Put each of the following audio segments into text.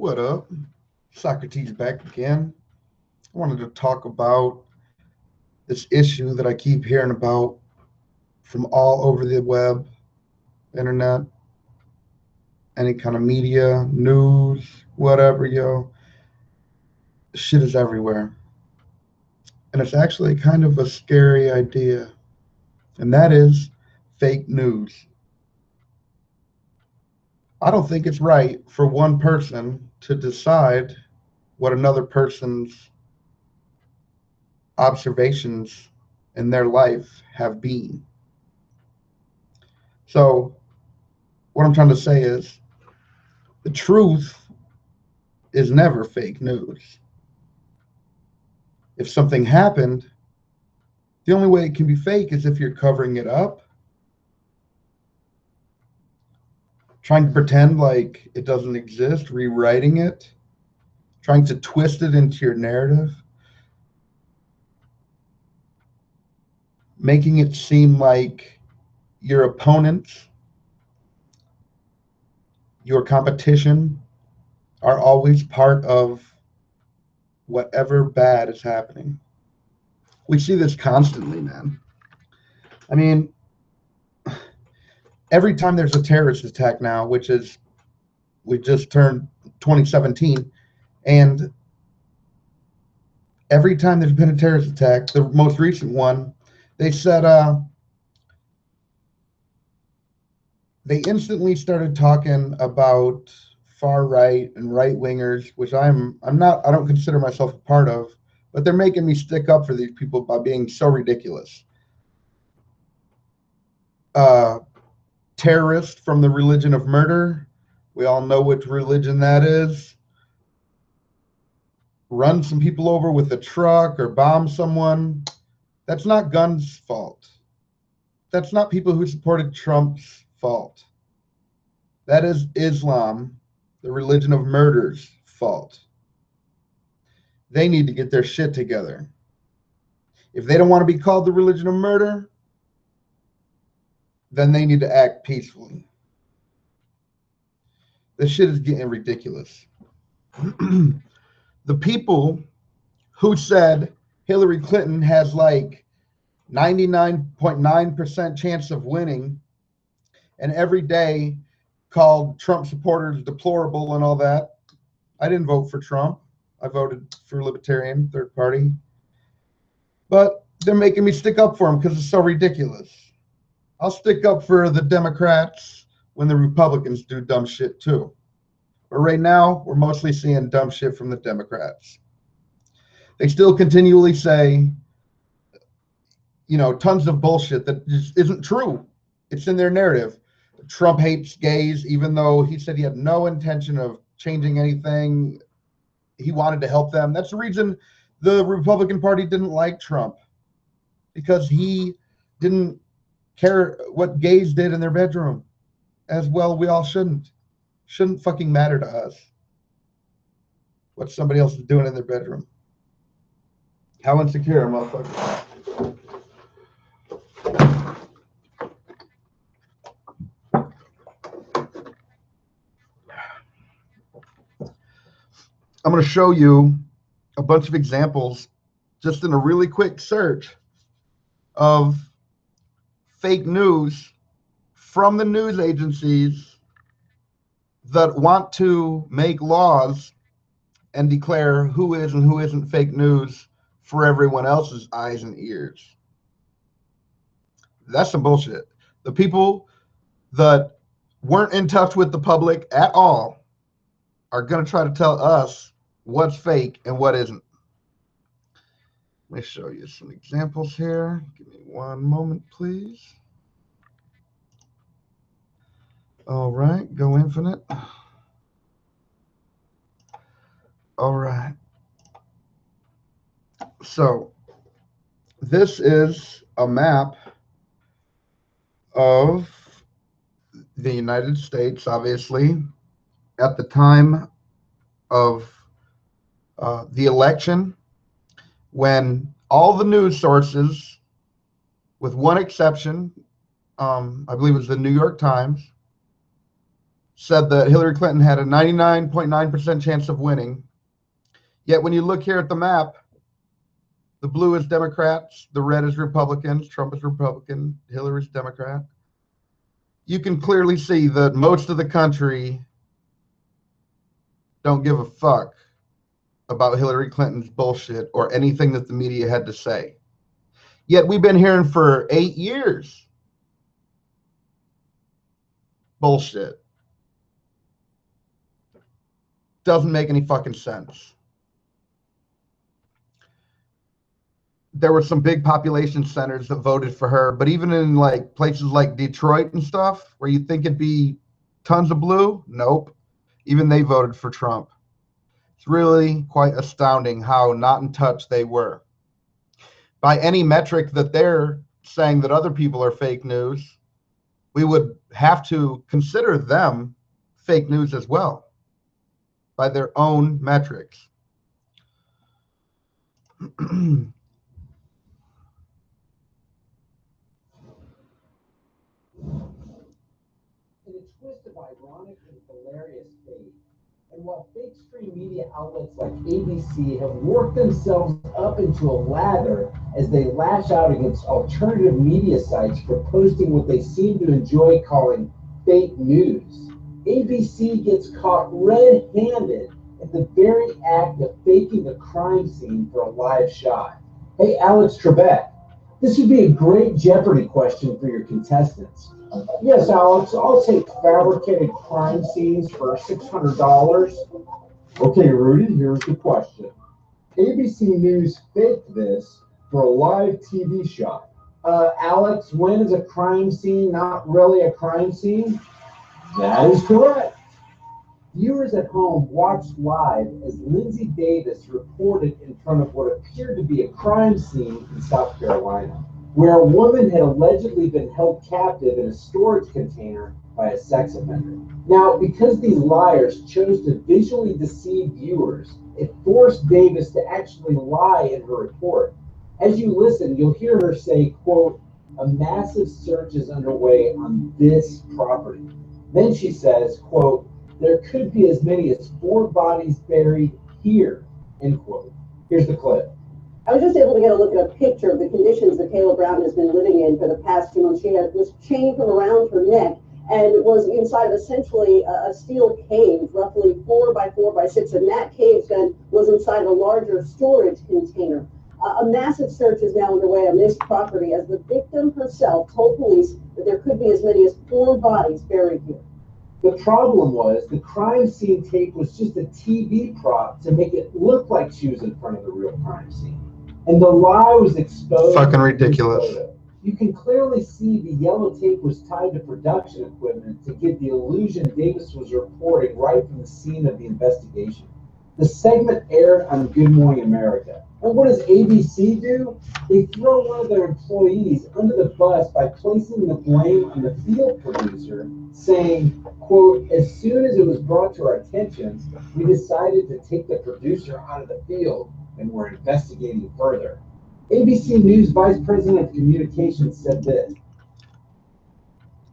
What up? Socrates back again. I wanted to talk about this issue that I keep hearing about from all over the web, internet, any kind of media, news, whatever, yo. Shit is everywhere. And it's actually kind of a scary idea. And that is fake news. I don't think it's right for one person to decide what another person's observations in their life have been. So, what I'm trying to say is the truth is never fake news. If something happened, the only way it can be fake is if you're covering it up, trying to pretend like it doesn't exist, rewriting it, trying to twist it into your narrative, making it seem like your opponents, your competition, are always part of whatever bad is happening. We see this constantly, man. I mean, every time there's a terrorist attack now, which is, we just turned 2017, and every time there's been a terrorist attack, the most recent one, they said they instantly started talking about far right and right wingers, which I don't consider myself a part of, but they're making me stick up for these people by being so ridiculous. Uh, Terrorist from the religion of murder. We all know which religion that is. Run some people over with a truck or bomb someone. That's not guns' fault. That's not people who supported Trump's fault. That is Islam, the religion of murder's fault. They need to get their shit together. If they don't want to be called the religion of murder, then they need to act peacefully. This shit is getting ridiculous. The people who said Hillary Clinton has like 99.9% chance of winning and every day called Trump supporters deplorable and all that. I didn't vote for Trump. I voted for Libertarian, third party. But they're making me stick up for him because it's so ridiculous. I'll stick up for the Democrats when the Republicans do dumb shit too. But right now, we're mostly seeing dumb shit from the Democrats. They still continually say, tons of bullshit that just isn't true. It's in their narrative. Trump hates gays, even though he said he had no intention of changing anything. He wanted to help them. That's the reason the Republican Party didn't like Trump, because he didn't care what gays did in their bedroom. As well, we all shouldn't. Shouldn't fucking matter to us what somebody else is doing in their bedroom. How insecure, motherfucker. I'm going to show you a bunch of examples just in a really quick search of fake news from the news agencies that want to make laws and declare who is and who isn't fake news for everyone else's eyes and ears. That's some bullshit. The people that weren't in touch with the public at all are going to try to tell us what's fake and what isn't. Let me show you some examples here. Give me one moment, please. All right, go infinite. All right. So this is a map of the United States, obviously, at the time of the election, when all the news sources, with one exception, I believe it was the New York Times, said that Hillary Clinton had a 99.9% chance of winning. Yet when you look here at the map, the blue is Democrats, the red is Republicans, Trump is Republican, Hillary's Democrat. You can clearly see that most of the country don't give a fuck about Hillary Clinton's bullshit or anything that the media had to say. Yet we've been hearing for 8 years bullshit. Doesn't make any fucking sense. There were some big population centers that voted for her, but even in like places like Detroit and stuff, where you think it'd be tons of blue, nope. Even they voted for Trump. It's really quite astounding how not in touch they were. By any metric that they're saying that other people are fake news, we would have to consider them fake news as well, by their own metrics. In a twist of ironic and hilarious fate, and while fake stream media outlets like ABC have worked themselves up into a lather as they lash out against alternative media sites for posting what they seem to enjoy calling fake news, ABC gets caught red-handed at the very act of faking a crime scene for a live shot. Hey, Alex Trebek, this would be a great Jeopardy question for your contestants. Yes, Alex, I'll take fabricated crime scenes for $600. Okay, Rudy, here's the question. ABC News faked this for a live TV shot. Alex, when is a crime scene not really a crime scene? That is correct. Viewers at home watched live as Lindsay Davis reported in front of what appeared to be a crime scene in South Carolina, where a woman had allegedly been held captive in a storage container by a sex offender. Now, because these liars chose to visually deceive viewers, it forced Davis to actually lie in her report. As you listen, you'll hear her say, quote, "A massive search is underway on this property." Then she says, quote, "There could be as many as 4 bodies buried here," end quote. Here's the clip. I was just able to get a look at a picture of the conditions that Kayla Brown has been living in for the past 2 months. She was chained from around her neck and was inside of essentially a steel cage, roughly 4 by 4 by 6, and that cage then was inside a larger storage container. A massive search is now underway on this property as the victim herself told police that there could be as many as 4 bodies buried here. The problem was the crime scene tape was just a TV prop to make it look like she was in front of the real crime scene. And the lie was exposed. Fucking ridiculous. You can clearly see the yellow tape was tied to production equipment to give the illusion Davis was reporting right from the scene of the investigation. The segment aired on Good Morning America. And what does ABC do? They throw one of their employees under the bus by placing the blame on the field producer, saying, quote, "As soon as it was brought to our attention, we decided to take the producer out of the field and we're investigating further." ABC News Vice President of Communications said this.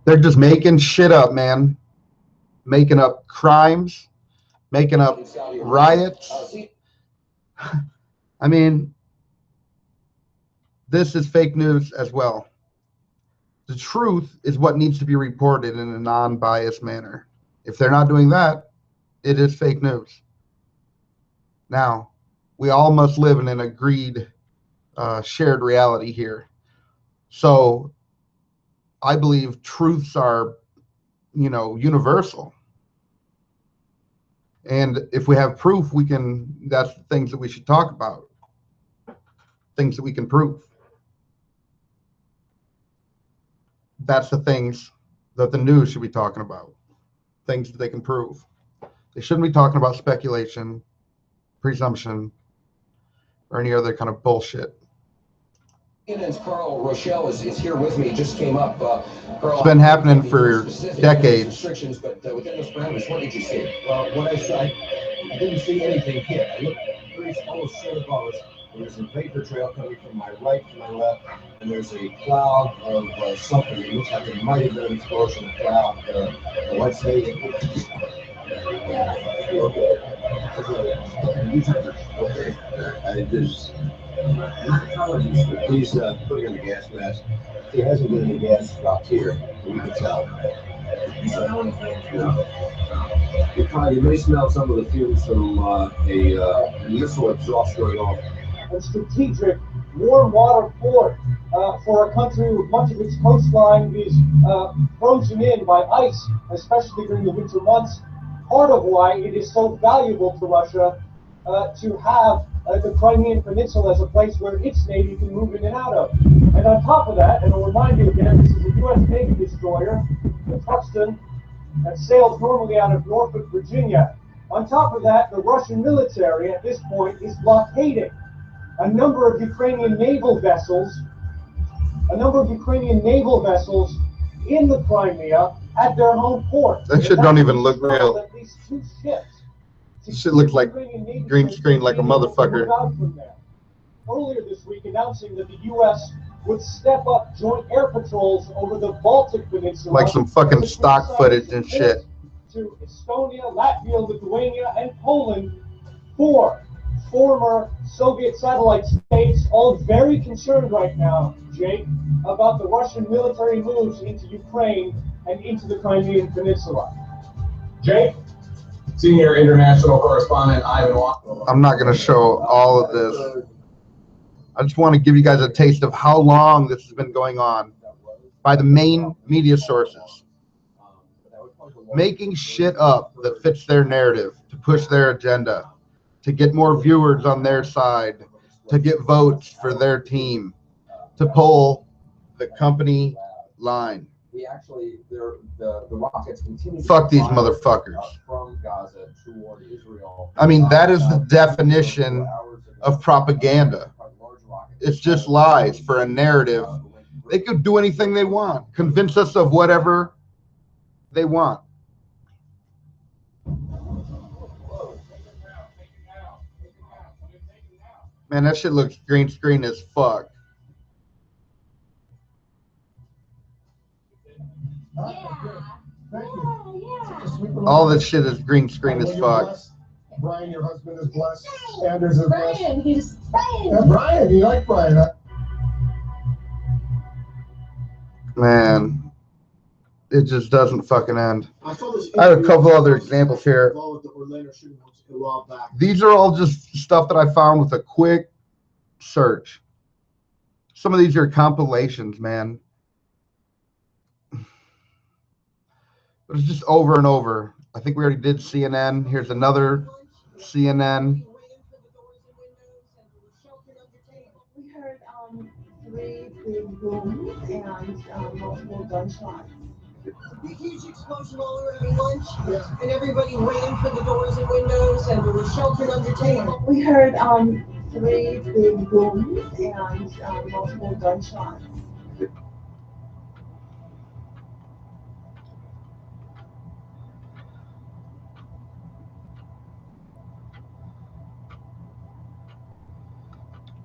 They're just making shit up, man. Making up crimes, making up riots. I mean, this is fake news as well. The truth is what needs to be reported in a non-biased manner. If they're not doing that, it is fake news. Now, we all must live in an agreed, shared reality here. So I believe truths are, universal. And if we have proof, that's the things that we should talk about. Things that we can prove. That's the things that the news should be talking about. Things that they can prove. They shouldn't be talking about speculation, presumption, or any other kind of bullshit. CNN's Carl Rochelle is here with me. Just came up. Carl, it's been happening for decades. Restrictions, but within those parameters, what did you see? Well, what I saw, I didn't see anything here. I looked pretty almost sure of There's a vapor trail coming from my right to my left, and there's a cloud of something. It looks like it might have been an explosion. A cloud. Let's say. Okay. He's putting in the gas mask. There hasn't been any gas dropped here. We can tell. You may smell some of the fumes from a missile exhaust going off. A strategic warm water port for a country with much of its coastline is frozen in by ice, especially during the winter months. Part of why it is so valuable to Russia to have the Crimean Peninsula as a place where its Navy can move in and out of. And on top of that, and I'll remind you again, this is a U.S. Navy destroyer, the Tuxton, that sails normally out of Norfolk, Virginia. On top of that, the Russian military at this point is blockading a number of Ukrainian naval vessels in the Crimea at their home port. That shit don't even look real. At least 2 ships. This shit looks like green screen like a motherfucker. Earlier this week, announcing that the U.S. would step up joint air patrols over the Baltic Peninsula. Like some fucking stock footage and shit. To Estonia, Latvia, Lithuania, and Poland, 4 former Soviet satellite states, all very concerned right now, Jake, about the Russian military moves into Ukraine and into the Crimean Peninsula. Jake? Senior international correspondent Ivan Walker. I'm not going to show all of this. I just want to give you guys a taste of how long this has been going on by the main media sources. Making shit up that fits their narrative to push their agenda, to get more viewers on their side, to get votes for their team, to pull the company line. The rockets continue. Fuck these motherfuckers. From Gaza toward Israel. I mean, that is the definition of propaganda. It's just lies for a narrative. They could do anything they want, convince us of whatever they want. Man, that shit looks green screen as fuck. All this shit is green screen as fuck. Brian, your husband is blessed. Anders is blessed. Brian, he's Brian. Yeah, Brian, you like Brian, huh? Man, it just doesn't fucking end. I have a couple other examples here. These are all just stuff that I found with a quick search. Some of these are compilations, man. But it's just over and over. I think we already did CNN. Here's another CNN. We heard 3 big booms and multiple gunshots. A huge explosion all around lunch, and everybody ran for the doors and windows, and we were sheltered under table. We heard 3 big booms and multiple gunshots.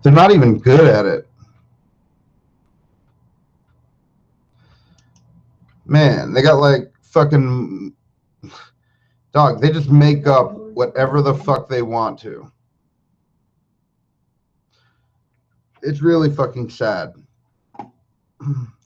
They're not even good at it. Man, they got like fucking dog. They just make up whatever the fuck they want to. It's really fucking sad.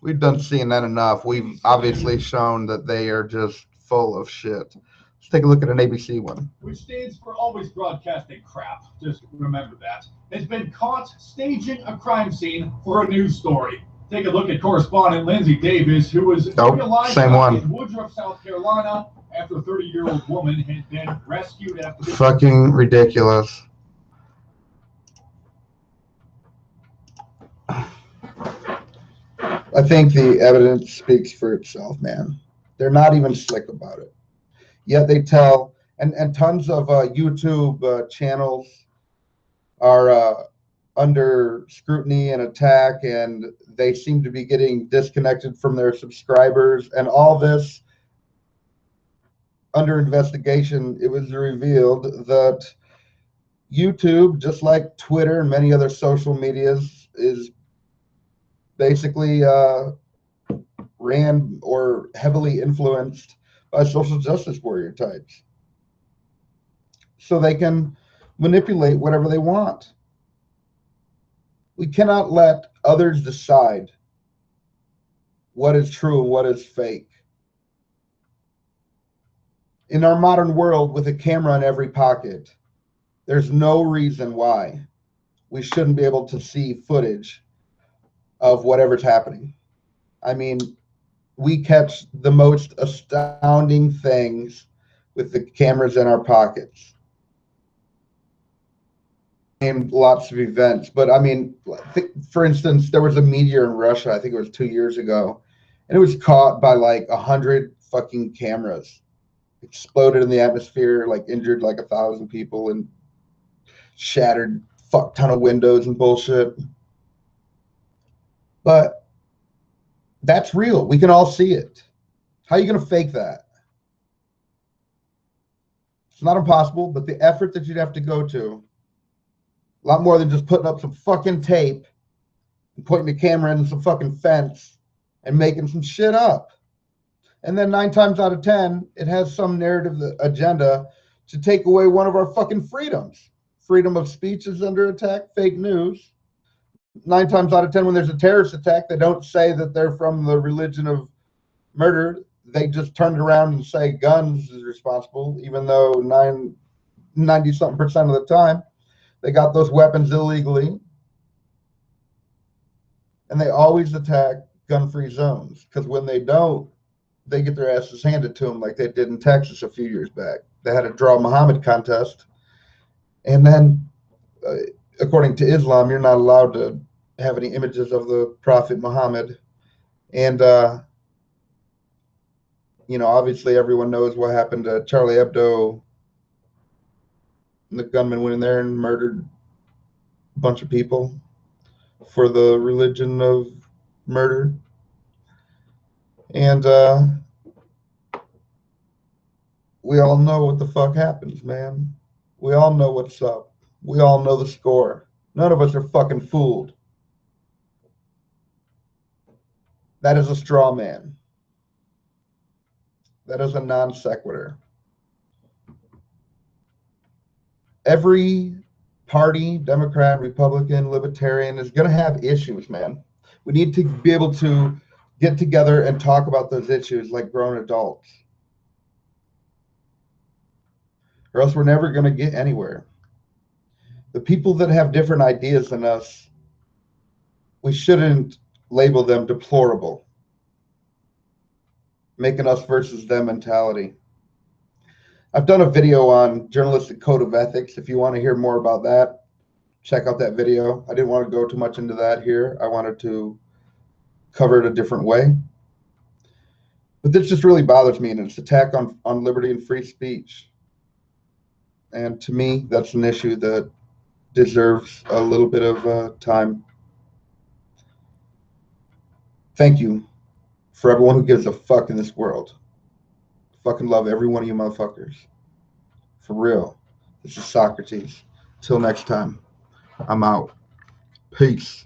We've done CNN enough. We've obviously shown that they are just full of shit. Let's take a look at an ABC one. Which stands for always broadcasting crap. Just remember that. Has been caught staging a crime scene for a news story. Take a look at correspondent Lindsay Davis, who was realized in Woodruff, South Carolina, after a 30-year-old woman had been rescued after fucking ridiculous. I think the evidence speaks for itself, man. They're not even slick about it. Yet they tell, and tons of YouTube channels are under scrutiny and attack, and they seem to be getting disconnected from their subscribers, and all this under investigation. It was revealed that YouTube, just like Twitter and many other social medias, is basically ran or heavily influenced by social justice warrior types. So they can manipulate whatever they want. We cannot let others decide what is true and what is fake. In our modern world, with a camera in every pocket, there's no reason why we shouldn't be able to see footage of whatever's happening. I mean, we catch the most astounding things with the cameras in our pockets. And lots of events, but I mean, for instance, there was a meteor in Russia, I think it was 2 years ago, and it was caught by like 100 fucking cameras. Exploded in the atmosphere, like injured like 1,000 people and shattered fuck ton of windows and bullshit. But that's real. We can all see it. How are you going to fake that? It's not impossible, but the effort that you'd have to go to, a lot more than just putting up some fucking tape and putting the camera in some fucking fence and making some shit up. And then 9 times out of 10, it has some narrative agenda to take away one of our fucking freedoms. Freedom of speech is under attack, fake news. 9 times out of 10, when there's a terrorist attack, they don't say that they're from the religion of murder. They just turn it around and say guns is responsible, even though 90-something% of the time, they got those weapons illegally. And they always attack gun-free zones, because when they don't, they get their asses handed to them like they did in Texas a few years back. They had a Draw Muhammad contest. And then, according to Islam, you're not allowed to have any images of the Prophet Muhammad. And, you know, obviously everyone knows what happened to Charlie Hebdo. The gunman went in there and murdered a bunch of people for the religion of murder. And we all know what the fuck happens, man. We all know what's up. We all know the score. None of us are fucking fooled. That is a straw man. That is a non sequitur. Every party, Democrat, Republican, Libertarian, is going to have issues, man. We need to be able to get together and talk about those issues like grown adults, or else we're never going to get anywhere. The people that have different ideas than us, we shouldn't label them deplorable. Making us versus them mentality. I've done a video on journalistic code of ethics. If you want to hear more about that, check out that video. I didn't want to go too much into that here. I wanted to cover it a different way. But this just really bothers me, and it's an attack on liberty and free speech. And to me, that's an issue that deserves a little bit of time. Thank you for everyone who gives a fuck in this world. Fucking love every one of you motherfuckers. For real. This is Socrates. Till next time, I'm out. Peace.